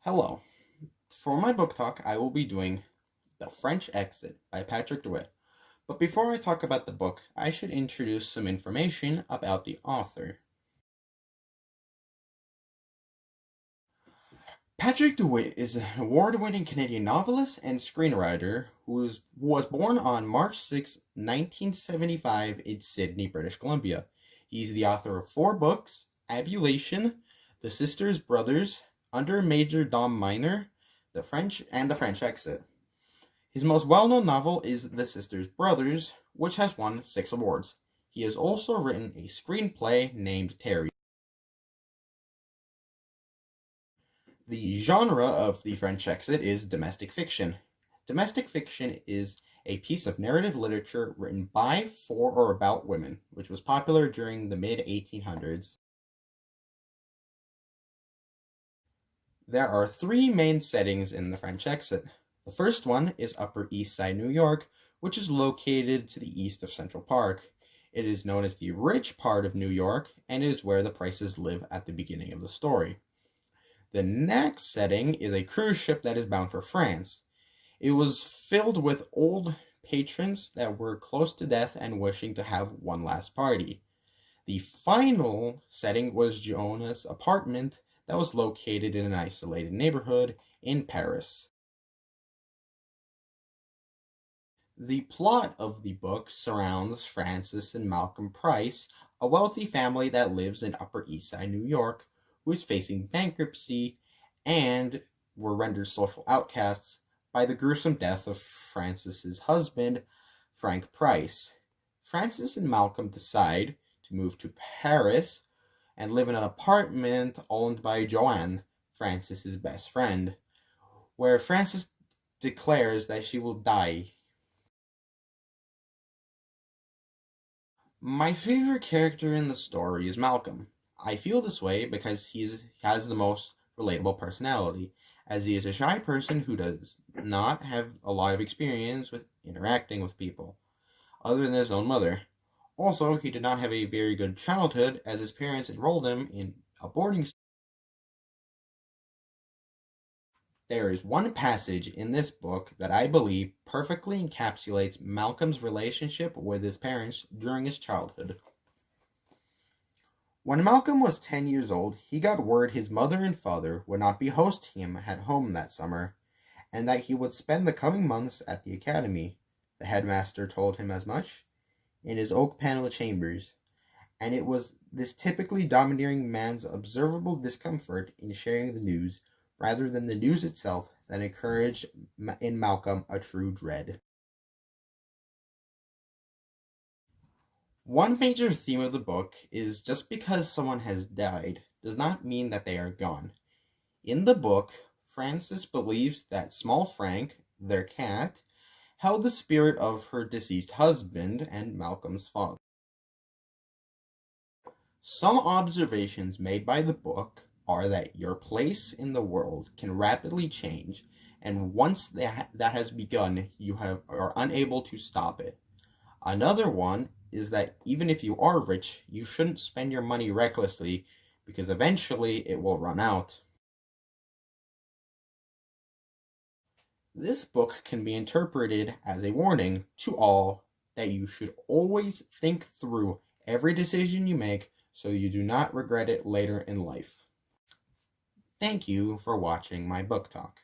Hello. For my book talk, I will be doing The French Exit by Patrick DeWitt. But before I talk about the book, I should introduce some information about the author. Patrick DeWitt is an award-winning Canadian novelist and screenwriter who was born on March 6, 1975 in Sydney, British Columbia. He's the author of 4 books: Abulation, The Sisters Brothers, Under Major Dom Minor, The French Exit. His most well-known novel is The Sisters Brothers, which has won 6 awards. He has also written a screenplay named Terry. The genre of The French Exit is domestic fiction. Domestic fiction is a piece of narrative literature written by, for, or about women, which was popular during the mid-1800s. There are 3 main settings in The French Exit. The first one is Upper East Side, New York, which is located to the east of Central Park. It is known as the rich part of New York, and it is where the Prices live at the beginning of the story. The next setting is a cruise ship that is bound for France. It was filled with old patrons that were close to death and wishing to have one last party. The final setting was Jonah's apartment that was located in an isolated neighborhood in Paris. The plot of the book surrounds Francis and Malcolm Price, a wealthy family that lives in Upper East Side, New York, who is facing bankruptcy and were rendered social outcasts by the gruesome death of Francis's husband, Frank Price. Francis and Malcolm decide to move to Paris and live in an apartment owned by Joanne, Francis's best friend, where Francis declares that she will die. My favorite character in the story is Malcolm. I feel this way because he has the most relatable personality, as he is a shy person who does not have a lot of experience with interacting with people, other than his own mother. Also, he did not have a very good childhood, as his parents enrolled him in a boarding school. There is one passage in this book that I believe perfectly encapsulates Malcolm's relationship with his parents during his childhood. When Malcolm was 10 years old, he got word his mother and father would not be hosting him at home that summer, and that he would spend the coming months at the academy. The headmaster told him as much in his oak-paneled chambers, and it was this typically domineering man's observable discomfort in sharing the news, rather than the news itself, that encouraged in Malcolm a true dread. One major theme of the book is just because someone has died does not mean that they are gone. In the book, Frances believes that Small Frank, their cat, held the spirit of her deceased husband and Malcolm's father. Some observations made by the book are that your place in the world can rapidly change, and once that has begun, you are unable to stop it. Another one is that even if you are rich, you shouldn't spend your money recklessly, because eventually it will run out. This book can be interpreted as a warning to all that you should always think through every decision you make so you do not regret it later in life. Thank you for watching my book talk.